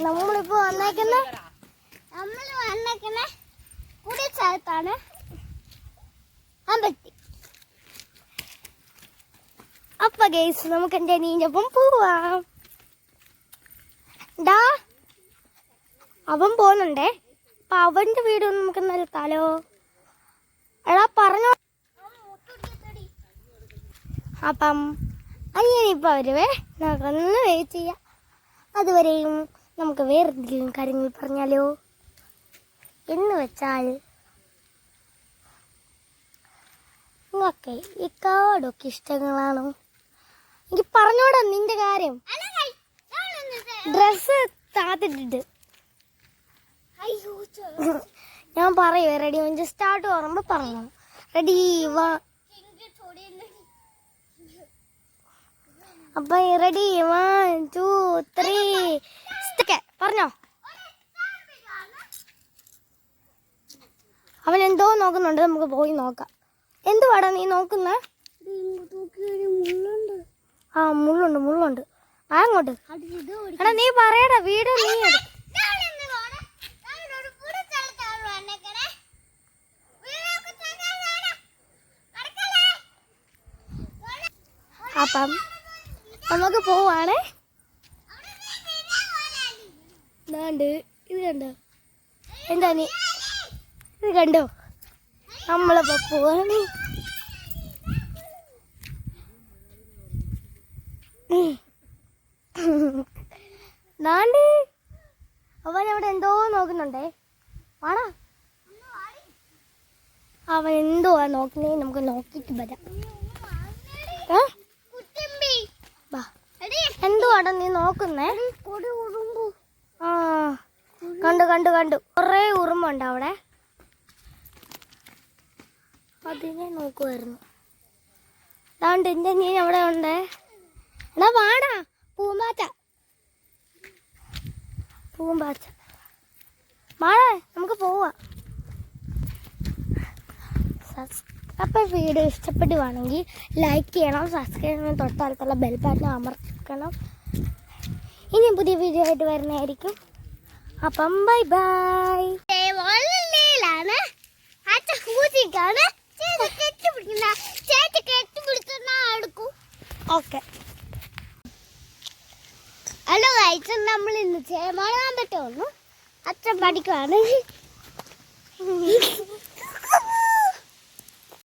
നമ്മളിപ്പോ വന്നേക്കുന്ന കൂടിയ സ്ഥലത്താണ് അമ്പത്തി. അപ്പൊ ഗൈസ് നമുക്ക് എന്റെ നീന്റൊപ്പം പോവാം. ഡാ അവൻ പോകുന്നുണ്ടേ. അപ്പൊ അവന്റെ വീട് നമുക്ക് നിർത്താലോ. എടാ പറഞ്ഞോ. അപ്പം അങ്ങനെയിപ്പോൾ വരുവേ. നമുക്കൊന്ന് വെയിറ്റ് ചെയ്യാം. അതുവരെയും നമുക്ക് വേറെ എന്തെങ്കിലും കാര്യങ്ങൾ പറഞ്ഞാലോ എന്ന് വെച്ചാൽ, നിങ്ങൾക്ക് ഈ കാടൊക്കെ ഇഷ്ടങ്ങളാണോ? എനിക്ക് പറഞ്ഞോടാ നിന്റെ കാര്യം. ഡ്രസ്സ് താത്തിട്ടിട്ട് ഞാൻ പറയുവേ. റെഡി ഒന്ന് സ്റ്റാർട്ട് പറയുമ്പോ പറഞ്ഞു. റെഡി വാ. അപ്പൊ റെഡി 1 2 3 പറഞ്ഞോ. അവൻ എന്തോ നോക്കുന്നുണ്ട്. നമുക്ക് പോയി നോക്കാം. എന്തുവാടാ നീ നോക്കുന്ന? ആ മുള്ളുണ്ട്. ആ അങ്ങോട്ട്. എടാ നീ പറയടാ. വീട് നീ അപ്പം നമുക്ക് പോവാണേ. ഇത് കണ്ടോ? എന്താ നീ ഇത് കണ്ടോ? നമ്മളിപ്പോ പോവാണ്. നാണ്ട് അവൻ അവിടെ എന്തോ നോക്കുന്നുണ്ടേ. വാടാ. അവൻ എന്തുവാ നോക്കുന്നേ? നമുക്ക് നോക്കിട്ട് വരാം. എന്തുവാടാ നീ നോക്കുന്നേ? ആ കണ്ടു കൊറേ ഉറുമ്പുണ്ട് അവിടെ. അതിനെ നോക്കുമായിരുന്നു. അതാണ്ട് എന്റെ നീ അവിടെ ഉണ്ട്. എന്നാ വാടാ. പൂമ്പാറ്റ വാടാ. നമുക്ക് പോവാം. അപ്പോൾ വീഡിയോ ഇഷ്ടപ്പെടുവാണെങ്കിൽ ലൈക്ക് ചെയ്യണം, സബ്സ്ക്രൈബ് ചെയ്യണം, തൊട്ടടുത്തുള്ള ബെൽ ബട്ടൺ അമർത്തണം. ഇനി പുതിയ വീഡിയോ ആയിട്ട് വരുന്നതായിരിക്കും. അപ്പം bye bye. Okay. Hello guys, നമ്മൾ ഇന്ന് ചേമാളാൻ പറ്റുമെന്നു അച്ഛൻ പഠിക്കുവാണ്.